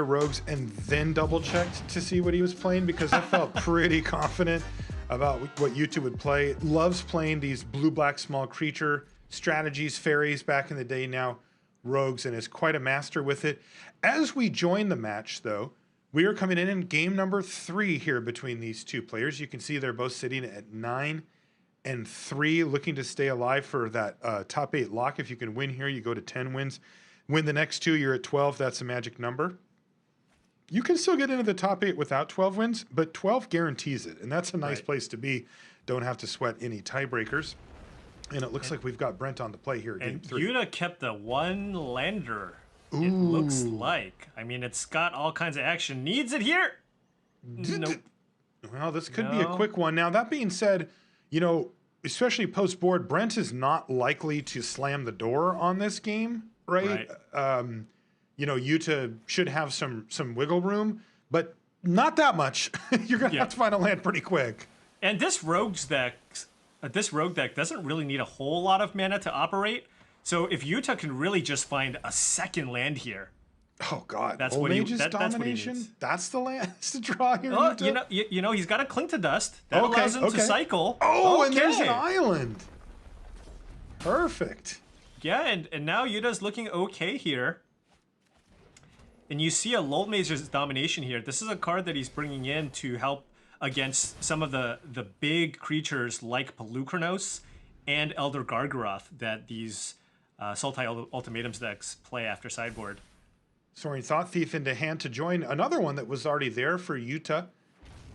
Rogues and then double checked to see what he was playing because I felt pretty confident about what Yuta would play. Loves playing these blue-black small creature strategies, fairies back in the day, now Rogues, and is quite a master with it. As we join the match, though, we are coming in game number 3 here between these two players. You can see they're both sitting at 9 and 3, looking to stay alive for that top 8 lock. If you can win here, you go to 10 wins. Win the next 2, you're at 12. That's a magic number. You can still get into the top 8 without 12 wins, but 12 guarantees it, and that's a nice place to be. Don't have to sweat any tiebreakers. And it looks like we've got Brent on the play here, game 3. Yuta kept the one lander. It looks like. I mean, it's got all kinds of action. Needs it here. Nope. Well, this could be a quick one. Now, that being said, you know, especially post-board, Brent is not likely to slam the door on this game, right? You know, Yuta should have some wiggle room, but not that much. You're going to have to find a land pretty quick. And this rogue deck doesn't really need a whole lot of mana to operate. So if Yuta can really just find a second land here. Oh God, that's what Mage's domination. That's what he needs. That's the land to draw here. You know, he's got a Cling to Dust. That allows him to cycle. Oh, and there's an island. Perfect. Yeah, and now Yuta's looking okay here. And you see a Lull Mage's Domination here. This is a card that he's bringing in to help against some of the big creatures like Pelucranos and Elder Gargaroth that these Sultai Ultimatums decks play after sideboard. Soaring Thought Thief into hand to join another one that was already there for Yuta.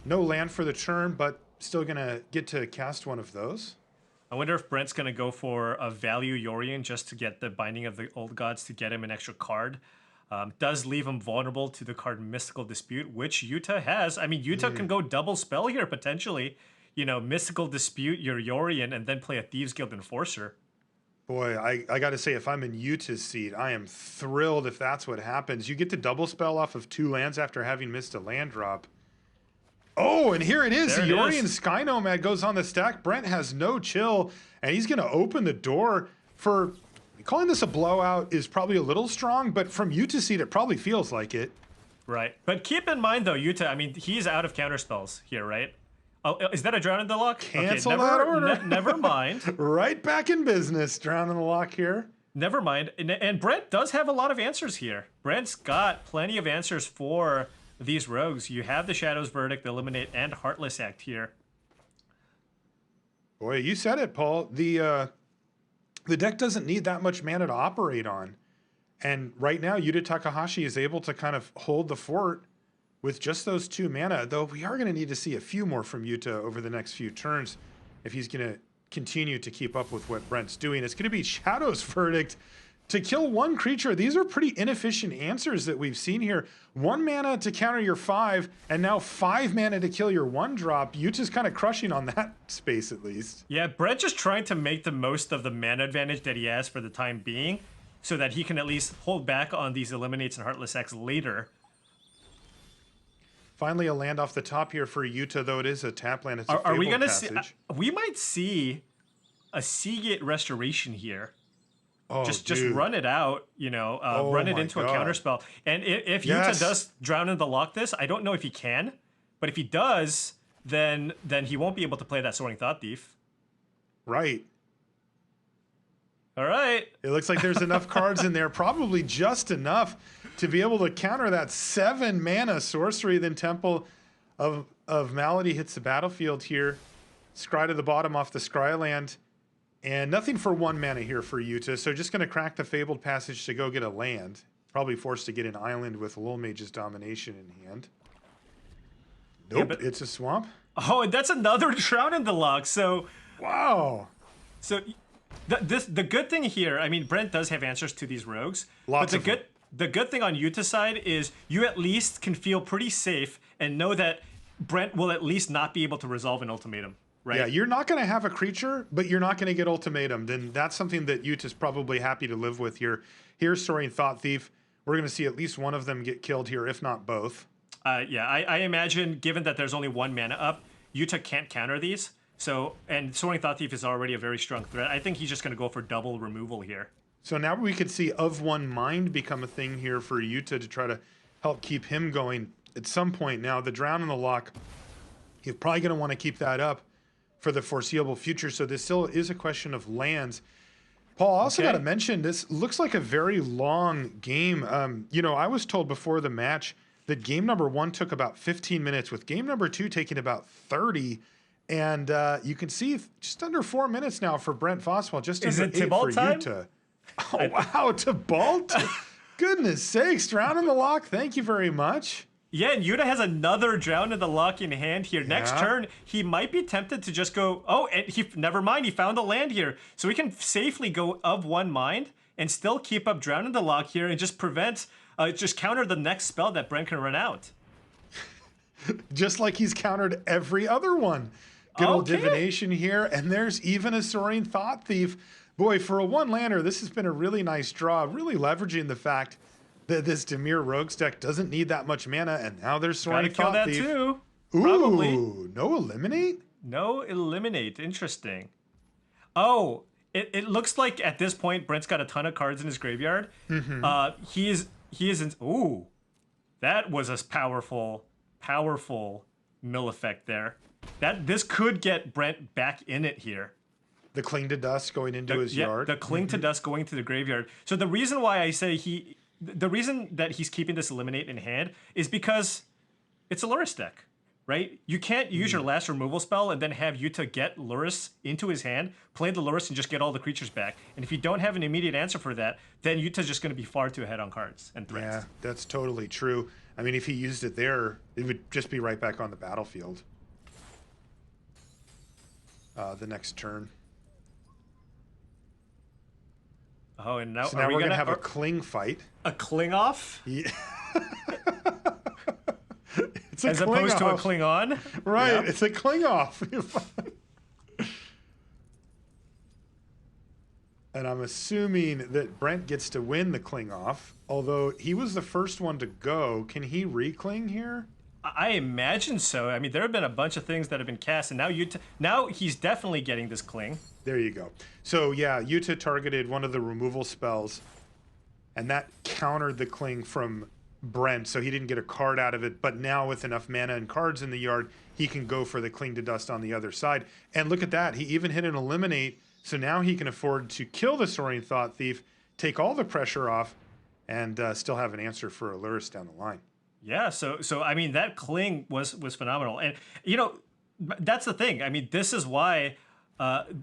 No land for the turn, but still going to get to cast one of those. I wonder if Brent's going to go for a value Yorion just to get the Binding of the Old Gods to get him an extra card. Does leave him vulnerable to the card Mystical Dispute, which Yuta has. I mean, Yuta can go double spell here, potentially. You know, Mystical Dispute your Yorion and then play a Thieves Guild Enforcer. Boy, I got to say, if I'm in Yuta's seat, I am thrilled if that's what happens. You get to double spell off of 2 lands after having missed a land drop. Oh, and here it is. The Yorion Sky Nomad goes on the stack. Brent has no chill, and he's going to open the door for... Calling this a blowout is probably a little strong, but from Yuta's seat, it probably feels like it. Right. But keep in mind, though, Yuta, I mean, he's out of counterspells here, right? Oh, is that a Drown in the Lock? Cancel that order. Never mind. Right back in business. Drown in the Lock here. Never mind. And Brent does have a lot of answers here. Brent's got plenty of answers for these rogues. You have the Shadow's Verdict, Eliminate, and Heartless Act here. Boy, you said it, Paul. The deck doesn't need that much mana to operate on. And right now, Yuta Takahashi is able to kind of hold the fort with just those 2 mana, though we are going to need to see a few more from Yuta over the next few turns if he's going to continue to keep up with what Brent's doing. It's going to be Shadow's Verdict to kill 1 creature. These are pretty inefficient answers that we've seen here. 1 mana to counter your 5, and now 5 mana to kill your 1-drop. Yuta's kind of crushing on that space, at least. Yeah, Brent just trying to make the most of the mana advantage that he has for the time being, so that he can at least hold back on these Eliminates and Heartless Acts later. Finally, a land off the top here for Yuta, though it is a tap land. It's a are we Fabled gonna see? Passage. We might see a Seagate Restoration here. Oh, just run it out, you know, run it into a counterspell. And if Yuta does Drown in the Lock this, I don't know if he can, but if he does, then he won't be able to play that Soaring Thought Thief. Right. All right. It looks like there's enough cards in there, probably just enough to be able to counter that 7 mana sorcery. Then Temple of Malady hits the battlefield here. Scry to the bottom off the Scry land. And nothing for 1 mana here for Yuta. So just going to crack the Fabled Passage to go get a land. Probably forced to get an island with Lull Mage's Domination in hand. Nope, yeah, it's a swamp. Oh, and that's another Drown in the Lock. So wow. So the good thing here, I mean, Brent does have answers to these rogues. Lots but the good thing on Yuta's side is you at least can feel pretty safe and know that Brent will at least not be able to resolve an ultimatum. Right? Yeah, you're not going to have a creature, but you're not going to get ultimatum. Then that's something that Yuta's probably happy to live with here. Here's Soaring Thought Thief. We're going to see at least one of them get killed here, if not both. Yeah, I imagine, given that there's only 1 mana up, Yuta can't counter these. So, and Soaring Thought Thief is already a very strong threat. I think he's just going to go for double removal here. So now we could see Of One Mind become a thing here for Yuta to try to help keep him going at some point. Now, the Drown in the Lock, you're probably going to want to keep that up for the foreseeable future. So this still is a question of lands. Paul, I also got to mention, this looks like a very long game. You know, I was told before the match that game number 1 took about 15 minutes, with game number 2 taking about 30. And you can see just under 4 minutes now for Brent Voswell, just Is under it 8 Tybalt for time? Yuta. Oh, wow, Tybalt? Goodness sakes, Drown in the Lock, thank you very much. Yeah, and Yuta has another Drown in the Lock in hand here. Next Yeah. turn, he might be tempted to just go, oh, and never mind, he found a land here. So he can safely go of one mind and still keep up Drown in the Lock here and just just counter the next spell that Brent can run out. Just like he's countered every other one. Good old Okay. divination here, and there's even a Soaring Thought Thief. Boy, for a one-lander, this has been a really nice draw, really leveraging the fact that this Dimir Rogues deck doesn't need that much mana, and now there's Soaring Gotta kill Thought that Thief. too. Ooh, Probably. no eliminate? No eliminate. Interesting. Oh, it looks like at this point Brent's got a ton of cards in his graveyard. He is in. Ooh, that was a powerful mill effect there. This could get Brent back in it here. The Cling to Dust going into his yard. The Cling to Dust going to the graveyard. So the reason why I say the reason that he's keeping this eliminate in hand is because it's a Lurrus deck, right? You can't use your last removal spell and then have Yuta get Lurrus into his hand, play the Lurrus, and just get all the creatures back. And if you don't have an immediate answer for that, then Yuta's just going to be far too ahead on cards and threats. Yeah, that's totally true. I mean, if he used it there, it would just be right back on the battlefield. The next turn. Oh, and now, So now we're going to have a Cling fight. a Cling off Yeah. It's a as cling opposed to a off. Cling on. Right, Yeah. it's a Cling off. And I'm assuming that Brent gets to win the Cling off, although he was the first one to go. Can he re-cling here? I imagine so. I mean, there have been a bunch of things that have been cast, and now he's definitely getting this Cling. There you go. So yeah, Yuta targeted one of the removal spells, and that countered the Cling from Brent, so he didn't get a card out of it. But now with enough mana and cards in the yard, he can go for the Cling to Dust on the other side. And look at that, he even hit an eliminate, so now he can afford to kill the Soaring Thought Thief, take all the pressure off, and still have an answer for Lurrus down the line. Yeah, so I mean that Cling was phenomenal, and you know that's the thing. I mean, this is why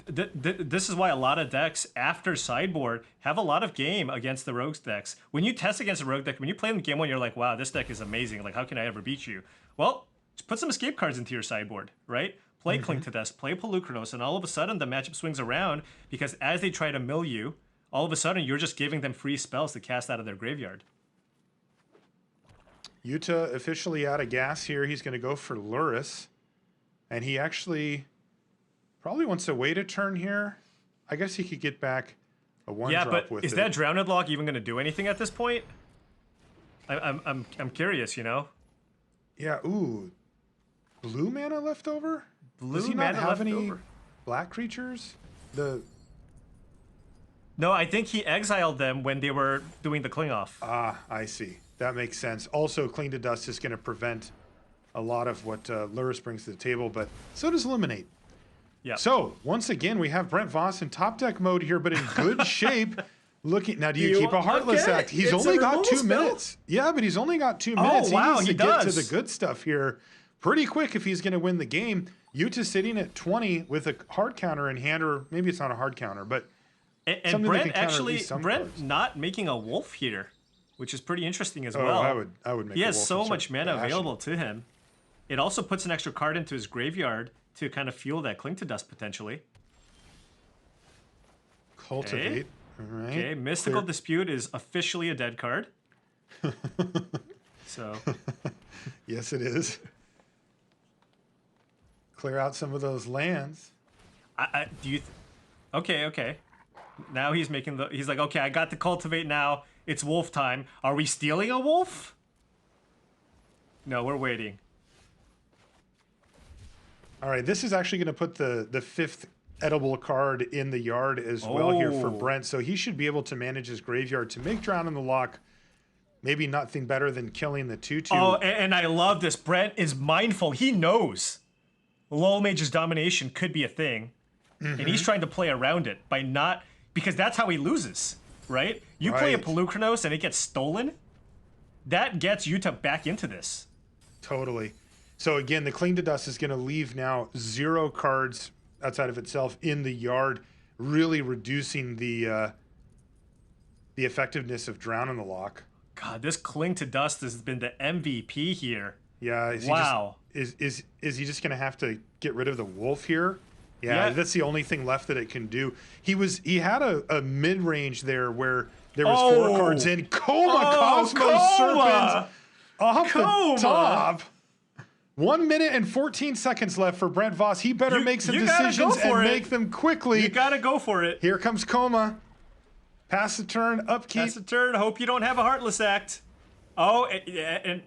this is why a lot of decks after sideboard have a lot of game against the rogues decks. When you test against a rogue deck, when you play them game 1, you're like, wow, this deck is amazing. Like, how can I ever beat you? Well, just put some escape cards into your sideboard, right? Play Cling to Dust, play Polukranos, and all of a sudden the matchup swings around because as they try to mill you, all of a sudden you're just giving them free spells to cast out of their graveyard. Yuta officially out of gas here. He's going to go for Lurrus. And he actually probably wants to wait a turn here. I guess he could get back a one Yeah, drop but with is it. that Drowned Lock even going to do anything at this point? I'm curious, you know. Yeah, ooh. Blue mana left over? Blue Does he not mana have left any over. black creatures? No, I think he exiled them when they were doing the Cling off. I see. That makes sense. Also, Cling to Dust is going to prevent a lot of what Lurrus brings to the table, but so does Eliminate. Yeah. So, once again, we have Brent Voss in top deck mode here, but in good shape. Looking now, do you keep a Heartless okay, Act? He's it's only a got removal 2 spell. minutes. Yeah, but he's only got 2 minutes. wow, he needs he to get to does. the good stuff here pretty quick if he's going to win the game. Yuta's sitting at 20 with a hard counter in hand, or maybe it's not a hard counter, but And something that Brent can counter at actually, least some Brent cards. not making a wolf here, which is pretty interesting as oh, well. I would make. He a has wolf so and much start mana bashing. available to him. It also puts an extra card into his graveyard to kind of fuel that Cling to Dust potentially. Cultivate. All right. Okay, Mystical Clear- Dispute is officially a dead card. So, Yes, it is. Clear out some of those lands. okay. Now he's making he's like, okay, I got to cultivate now. It's wolf time. Are we stealing a wolf? No, we're waiting. All right, this is actually going to put the 5th edible card in the yard as well here for Oh. Brent. So he should be able to manage his graveyard to make Drown in the Lock maybe nothing better than killing the 2/2. Oh, and I love this. Brent is mindful. He knows Lol Mage's domination could be a thing, and he's trying to play around it by not, because that's how he loses, right? You play a Pelukrinos and it gets stolen, that gets Yuta back into this. Totally. So again, the Cling to Dust is going to leave now 0 cards outside of itself in the yard, really reducing the effectiveness of Drown in the Lock. God, this Cling to Dust has been the MVP here. Yeah. Is he just going to have to get rid of the Wolf here? Yeah, that's the only thing left that it can do. He had a mid-range there where there was 4 cards in. Cosmos Serpent off the top. 1 minute and 14 seconds left for Brent Voss. He better make some decisions and make them quickly. You gotta go for it. Here comes Coma. Pass the turn, upkeep. Pass the turn. Hope you don't have a Heartless Act. Oh, and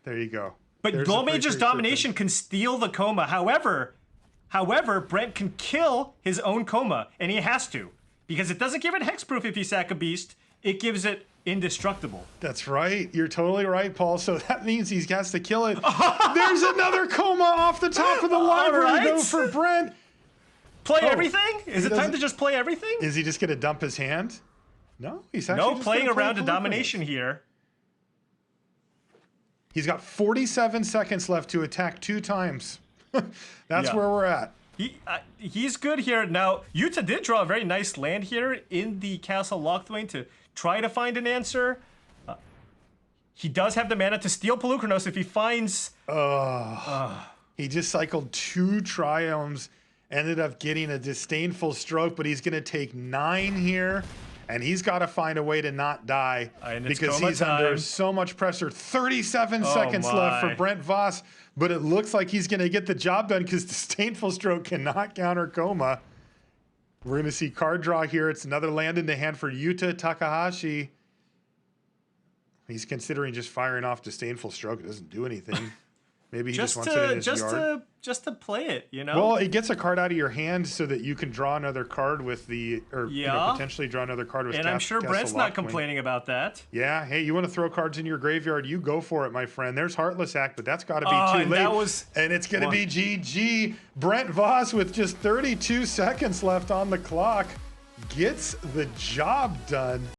there you go. But Lol Mage's domination can steal the Coma. However, Brent can kill his own Coma, and he has to, because it doesn't give it hexproof if you sack a beast. It gives it indestructible. That's right. You're totally right, Paul. So that means he has to kill it. There's another Coma off the top of the library, though, for Brent. Play everything? Is it time to just play everything? Is he just going to dump his hand? No, he's actually just playing around a domination here. He's got 47 seconds left to attack 2 times. That's where we're at. He's good here. Now, Yuta did draw a very nice land here in the Castle Lochthwain to try to find an answer. He does have the mana to steal Pelukrinos if he finds... He just cycled 2 Triomes, ended up getting a Disdainful Stroke, but he's going to take 9 here. And he's got to find a way to not die because he's under so much pressure. 37 seconds left for Brent Voss, but it looks like he's going to get the job done because Disdainful Stroke cannot counter Coma. We're going to see card draw here. It's another land in the hand for Yuta Takahashi. He's considering just firing off Disdainful Stroke. It doesn't do anything. Maybe he just wants it in his yard. Just to play it, you know? Well, it gets a card out of your hand so that you can draw another card with the, potentially draw another card with. And I'm sure Brent's not complaining about that. Yeah, hey, you want to throw cards in your graveyard? You go for it, my friend. There's Heartless Act, but that's got to be too late. And it's going to be GG. Brent Voss with just 32 seconds left on the clock gets the job done.